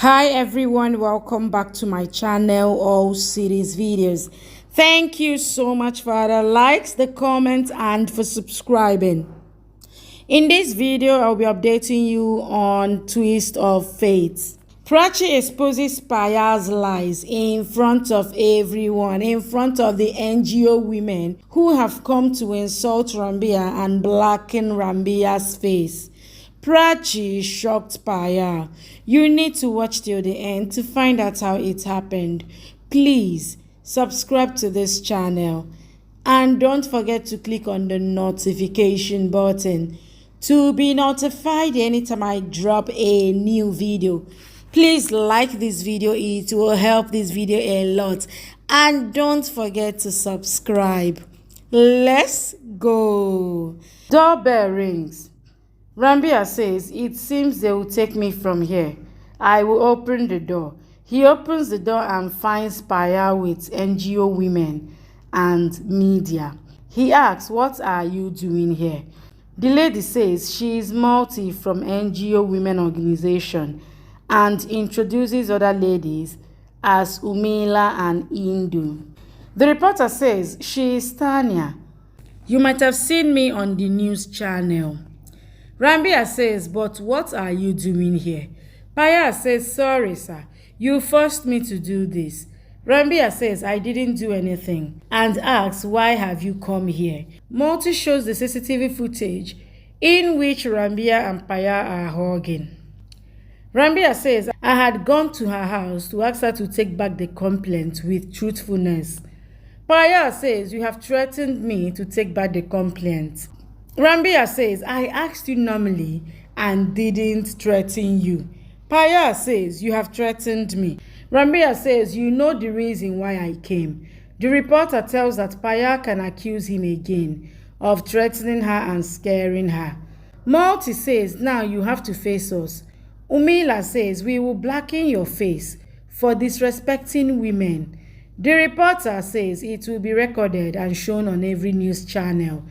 Hi everyone, welcome back to my channel, all series videos. Thank you so much for the likes, the comments, and for subscribing. In this video, I'll be updating you on Twist of Fate. Prachi exposes Payal's lies in front of everyone, in front of the NGO women who have come to insult Ranbir and blacken Ranbir's face. Prachi shocked Payal. You need to watch till the end to find out how it happened. Please subscribe to this channel and don't forget to click on the notification button to be notified anytime I drop a new video. Please like this video, it will help this video a lot, and don't forget to subscribe. Let's go. Doorbell rings. Ranbir says, "It seems they will take me from here. I will open the door." He opens the door and finds Payal with NGO women and media. He asks, "What are you doing here?" The lady says she is Multi from NGO Women Organization and introduces other ladies as Umila and Indu. The reporter says she is Tanya. "You might have seen me on the news channel." Ranbir says, "But what are you doing here?" Payal says, "Sorry, sir. You forced me to do this." Ranbir says, "I didn't do anything," and asks, "Why have you come here?" Multi shows the CCTV footage in which Ranbir and Payal are hugging. Ranbir says, "I had gone to her house to ask her to take back the complaint with truthfulness." Payal says, "You have threatened me to take back the complaint." Ranbir says, "I asked you normally and didn't threaten you." Payal says, "You have threatened me." Ranbir says, "You know the reason why I came." The reporter tells that Payal can accuse him again of threatening her and scaring her. Multi says, "Now you have to face us." Umila says, "We will blacken your face for disrespecting women." The reporter says it will be recorded and shown on every news channel.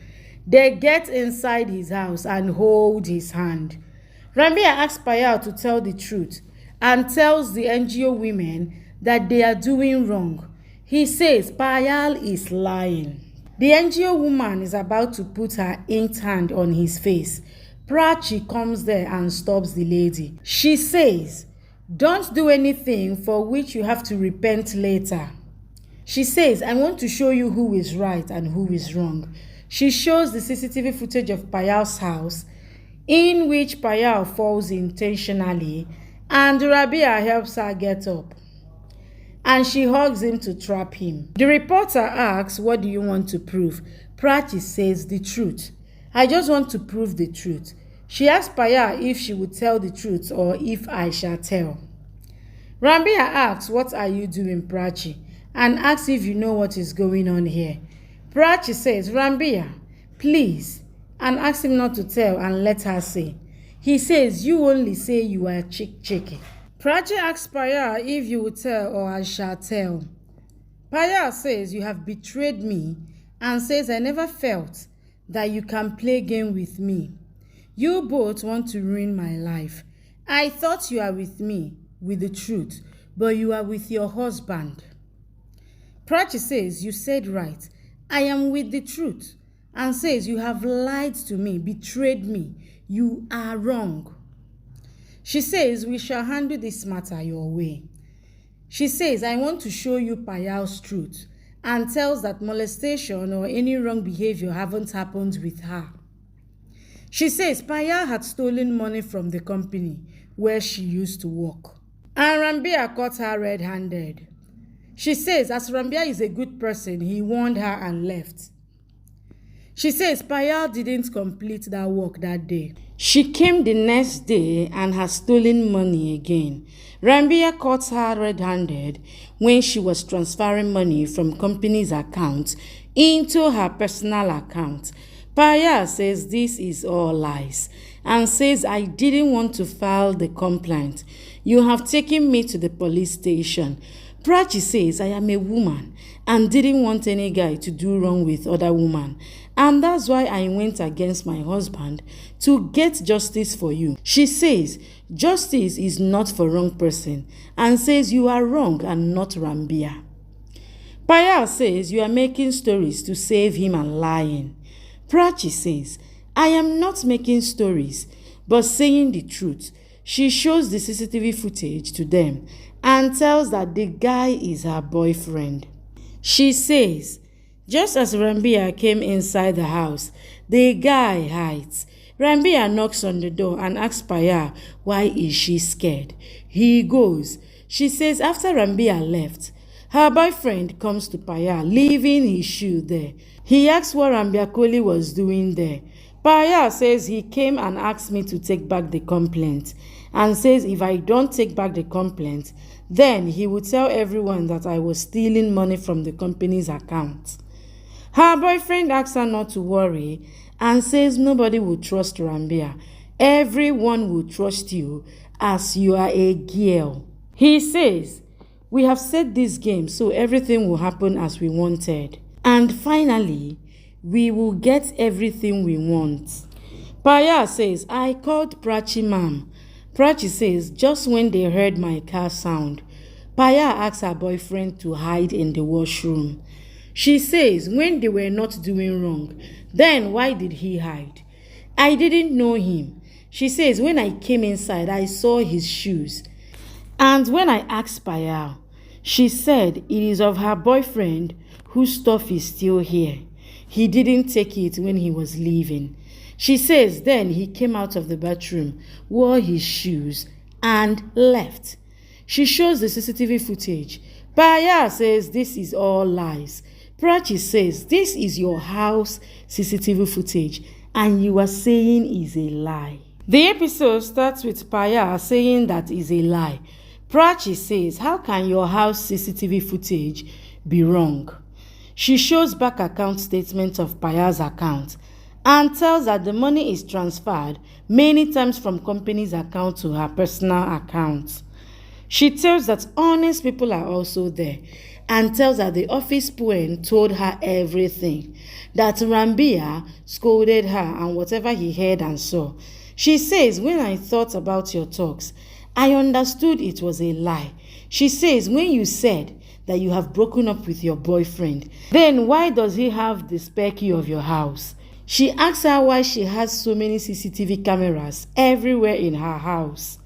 They get inside his house and hold his hand. Ranbir asks Payal to tell the truth and tells the NGO women that they are doing wrong. He says Payal is lying. The NGO woman is about to put her inked hand on his face. Prachi comes there and stops the lady. She says, "Don't do anything for which you have to repent later." She says, "I want to show you who is right and who is wrong." She shows the CCTV footage of Payal's house in which Payal falls intentionally and Ranbir helps her get up. And she hugs him to trap him. The reporter asks, "What do you want to prove?" Prachi says, "The truth. I just want to prove the truth." She asks Payal if she would tell the truth or if I shall tell. Ranbir asks, "What are you doing, Prachi?" and asks if you know what is going on here. Prachi says, "Ranbir, please," and asks him not to tell and let her say. He says, "You only say you are chicky." Prachi asks Payal if you will tell or I shall tell. Payal says, "You have betrayed me," and says, "I never felt that you can play game with me. You both want to ruin my life. I thought you are with me with the truth, but you are with your husband." Prachi says, "You said right. I am with the truth," and says, "You have lied to me, betrayed me. You are wrong." She says, "We shall handle this matter your way." She says, "I want to show you Payal's truth," and tells that molestation or any wrong behavior haven't happened with her. She says Payal had stolen money from the company where she used to work, and Ranbir caught her red-handed. She says as Ranbir is a good person, he warned her and left. She says Payal didn't complete that work that day. She came the next day and has stolen money again. Ranbir caught her red-handed when she was transferring money from company's account into her personal account. Payal says this is all lies and says, "I didn't want to file the complaint. You have taken me to the police station." Prachi says, I am a woman and didn't want any guy to do wrong with other women. And that's why I went against my husband to get justice for you. She says, justice is not for wrong person and says you are wrong and not Ranbir. Payal says you are making stories to save him and lying. Prachi says, I am not making stories but saying the truth. She shows the CCTV footage to them and tells that the guy is her boyfriend. She says, just as Ranbir came inside the house, the guy hides. Ranbir knocks on the door and asks Payal, why is she scared? He goes. She says after Ranbir left, her boyfriend comes to Payal, leaving his shoe there. He asks what Ranbir was doing there. Payal says he came and asked me to take back the complaint and says if I don't take back the complaint, then he would tell everyone that I was stealing money from the company's account. Her boyfriend asks her not to worry and says nobody will trust Ranbir. Everyone will trust you as you are a girl. He says, we have set this game so everything will happen as we wanted. And finally, we will get everything we want. Payal says, I called Prachi ma'am. Prachi says, just when they heard my car sound. Payal asks her boyfriend to hide in the washroom. She says, when they were not doing wrong, then why did he hide? I didn't know him. She says, when I came inside, I saw his shoes. And when I asked Payal, she said it is of her boyfriend whose stuff is still here. He didn't take it when he was leaving. She says then he came out of the bathroom, wore his shoes, and left. She shows the CCTV footage. Payal says this is all lies. Prachi says this is your house CCTV footage and you are saying is a lie. The episode starts with Payal saying that is a lie. Prachi says, how can your house CCTV footage be wrong? She shows back account statement of Payal's account and tells that the money is transferred many times from company's account to her personal account. She tells that honest people are also there and tells that the office poem told her everything, that Ranbir scolded her and whatever he heard and saw. She says, when I thought about your talks, I understood it was a lie. She says, when you said that you have broken up with your boyfriend, then why does he have the spare key of your house? She asks her why she has so many CCTV cameras everywhere in her house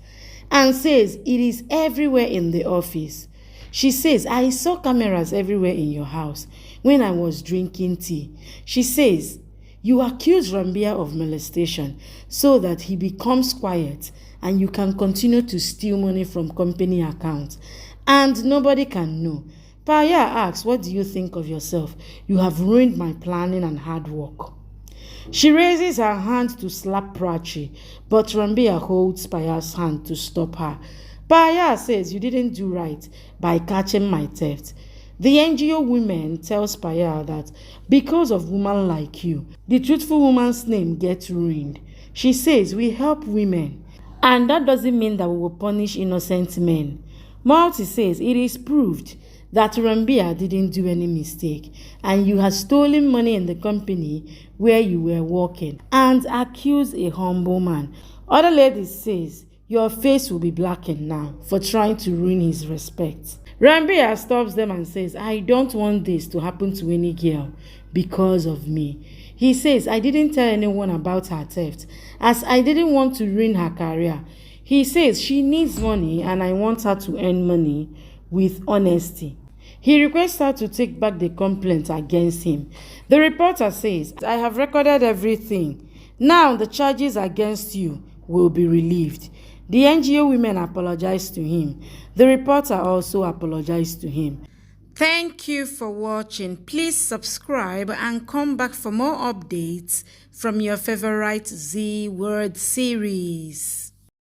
and says it is everywhere in the office. She says, I saw cameras everywhere in your house when I was drinking tea. She says, you accuse Ranbir of molestation so that he becomes quiet and you can continue to steal money from company accounts and nobody can know. Payal asks, what do you think of yourself? You have ruined my planning and hard work. She raises her hand to slap Prachi, but Ranbir holds Payal's hand to stop her. Payal says, you didn't do right by catching my theft. The NGO women tells Payal that because of women like you, the truthful woman's name gets ruined. She says, we help women, and that doesn't mean that we will punish innocent men. Multi says, it is proved that Ranbir didn't do any mistake and you have stolen money in the company where you were working and accuse a humble man. Other ladies says, your face will be blackened now for trying to ruin his respect. Ranbir stops them and says, I don't want this to happen to any girl because of me. He says, I didn't tell anyone about her theft as I didn't want to ruin her career. He says she needs money and I want her to earn money with honesty. He requests her to take back the complaint against him. The reporter says, I have recorded everything. Now the charges against you will be relieved. The NGO women apologized to him. The reporter also apologized to him. Thank you for watching. Please subscribe and come back for more updates from your favorite Z Word series.